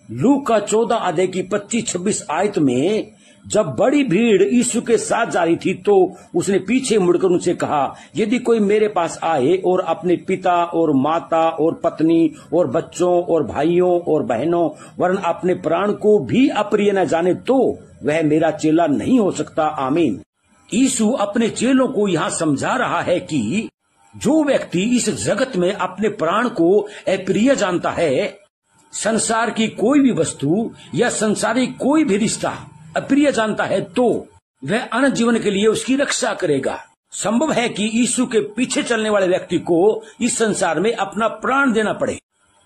लूका 14 अध्याय की 25-26 आयत में जब बड़ी भीड़ यीशु के साथ जा रही थी तो उसने पीछे मुड़कर उनसे कहा, यदि कोई मेरे पास आए और अपने पिता और माता और पत्नी और बच्चों और भाइयों और बहनों वरन अपने प्राण को भी अप्रिय न जाने तो वह मेरा चेला नहीं हो सकता। आमीन। यीशु अपने चेलों को यहाँ समझा रहा है कि जो व्यक्ति इस जगत में अपने प्राण को अप्रिय जानता है, संसार की कोई भी वस्तु या संसारिक कोई भी रिश्ता अप्रिय जानता है, तो वह अनंत जीवन के लिए उसकी रक्षा करेगा। संभव है कि यीशु के पीछे चलने वाले व्यक्ति को इस संसार में अपना प्राण देना पड़े,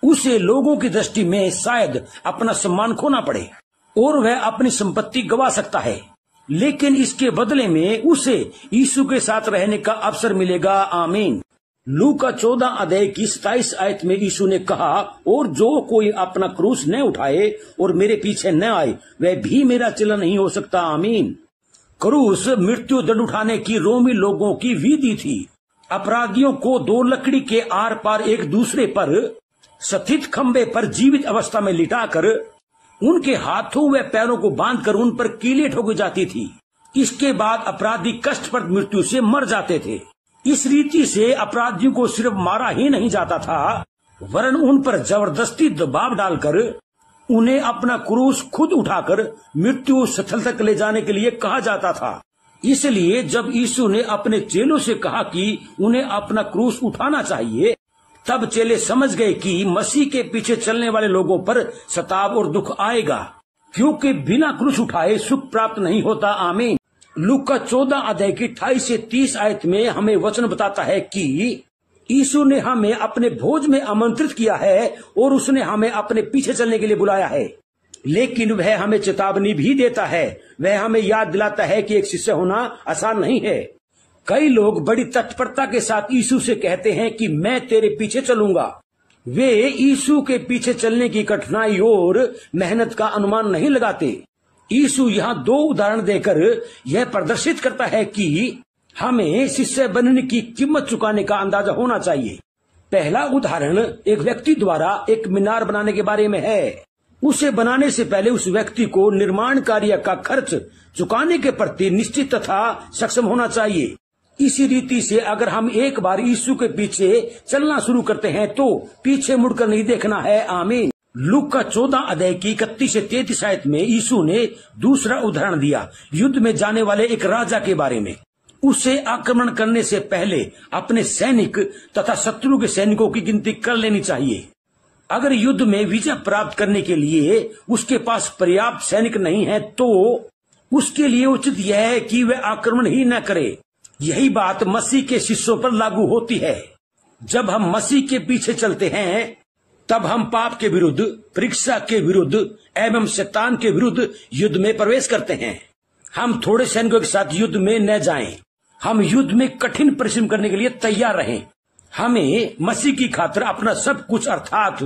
उसे लोगों की दृष्टि में शायद अपना सम्मान खोना पड़े और वह अपनी संपत्ति गंवा सकता है, लेकिन इसके बदले में उसे यीशु के साथ रहने का अवसर मिलेगा। आमीन। लूका 14 अध्याय की 27 आयत में यीशु ने कहा, और जो कोई अपना क्रूस न उठाए और मेरे पीछे न आए वह भी मेरा चेला नहीं हो सकता। आमीन। क्रूस मृत्यु दंड उठाने की रोमी लोगों की विधि थी। अपराधियों को दो लकड़ी के आर पार एक दूसरे पर स्थित खंबे पर जीवित अवस्था में लिटाकर उनके हाथों व पैरों को बांधकर उन पर कीलें ठोकी जाती थी। इसके बाद अपराधी कष्टप्रद मृत्यु से मर जाते थे। इस रीति से अपराधियों को सिर्फ मारा ही नहीं जाता था, वरन उन पर जबरदस्ती दबाव डालकर उन्हें अपना क्रूस खुद उठाकर मृत्यु स्थल तक ले जाने के लिए कहा जाता था। इसलिए जब यीशु ने अपने चेलों से कहा कि उन्हें अपना क्रूस उठाना चाहिए, तब चेले समझ गए कि मसीह के पीछे चलने वाले लोगों पर सताव और दुख आएगा, क्योंकि बिना क्रूस उठाए सुख प्राप्त नहीं होता। आमीन। लूका 14 अध्याय की 28 से 30 आयत में हमें वचन बताता है कि यीशु ने हमें अपने भोज में आमंत्रित किया है और उसने हमें अपने पीछे चलने के लिए बुलाया है, लेकिन वह हमें चेतावनी भी देता है। वह हमें याद दिलाता है कि एक शिष्य होना आसान नहीं है। कई लोग बड़ी तत्परता के साथ यीशु से कहते हैं कि मैं तेरे पीछे चलूंगा। वे यीशु के पीछे चलने की कठिनाई और मेहनत का अनुमान नहीं लगाते। यीशु यहाँ दो उदाहरण देकर यह प्रदर्शित करता है कि हमें शिष्य बनने की कीमत चुकाने का अंदाजा होना चाहिए। पहला उदाहरण एक व्यक्ति द्वारा एक मीनार बनाने के बारे में है। उसे बनाने से पहले उस व्यक्ति को निर्माण कार्य का खर्च चुकाने के प्रति निश्चित तथा सक्षम होना चाहिए। इसी रीति से अगर हम एक बार यीशु के पीछे चलना शुरू करते हैं तो पीछे मुड़कर नहीं देखना है। आमीन। लूका 14 अध्याय की 31 से 33 आयत में यीशु ने दूसरा उदाहरण दिया, युद्ध में जाने वाले एक राजा के बारे में। उसे आक्रमण करने से पहले अपने सैनिक तथा शत्रु के सैनिकों की गिनती कर लेनी चाहिए। अगर युद्ध में विजय प्राप्त करने के लिए उसके पास पर्याप्त सैनिक नहीं है तो उसके लिए उचित यह है कि वह आक्रमण ही न करे। यही बात मसीह के शिष्यों पर लागू होती है। जब हम मसीह के पीछे चलते हैं तब हम पाप के विरुद्ध, परीक्षा के विरुद्ध एवं शैतान के विरुद्ध युद्ध में प्रवेश करते हैं। हम थोड़े सैनिकों के साथ युद्ध में न जाएं। हम युद्ध में कठिन परिश्रम करने के लिए तैयार रहें। हमें मसीह की खातिर अपना सब कुछ अर्थात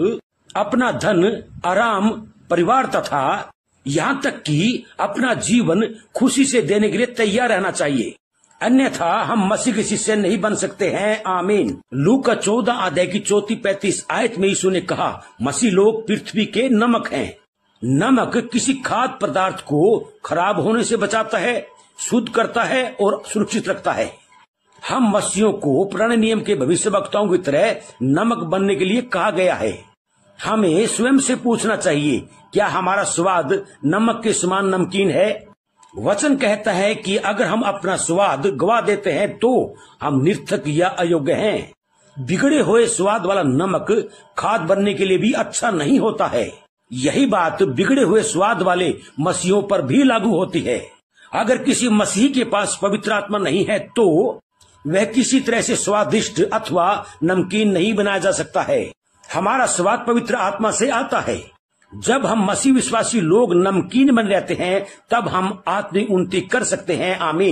अपना धन, आराम, परिवार तथा यहाँ तक कि अपना जीवन खुशी से देने के लिए तैयार रहना चाहिए, अन्यथा हम मसीह के शिष्य नहीं बन सकते हैं। आमीन। लूका 14 अध्याय की 34-35 आयत में यीशु ने कहा, मसीह लोग पृथ्वी के नमक हैं। नमक किसी खाद्य पदार्थ को खराब होने से बचाता है, शुद्ध करता है और सुरक्षित रखता है। हम मसीहियों को पुराने नियम के भविष्यवक्ताओं की तरह नमक बनने के लिए कहा गया है। हमें स्वयं से पूछना चाहिए, क्या हमारा स्वाद नमक के समान नमकीन है? वचन कहता है कि अगर हम अपना स्वाद गवा देते हैं तो हम निर्थक या अयोग्य हैं। बिगड़े हुए स्वाद वाला नमक खाद बनने के लिए भी अच्छा नहीं होता है। यही बात बिगड़े हुए स्वाद वाले मसीहों पर भी लागू होती है। अगर किसी मसीही के पास पवित्र आत्मा नहीं है तो वह किसी तरह से स्वादिष्ट अथवा नमकीन नहीं बनाया जा सकता है। हमारा स्वाद पवित्र आत्मा से आता है। जब हम मसीह विश्वासी लोग नमकीन बन रहते हैं तब हम आत्मिक उन्नति कर सकते हैं। आमीन।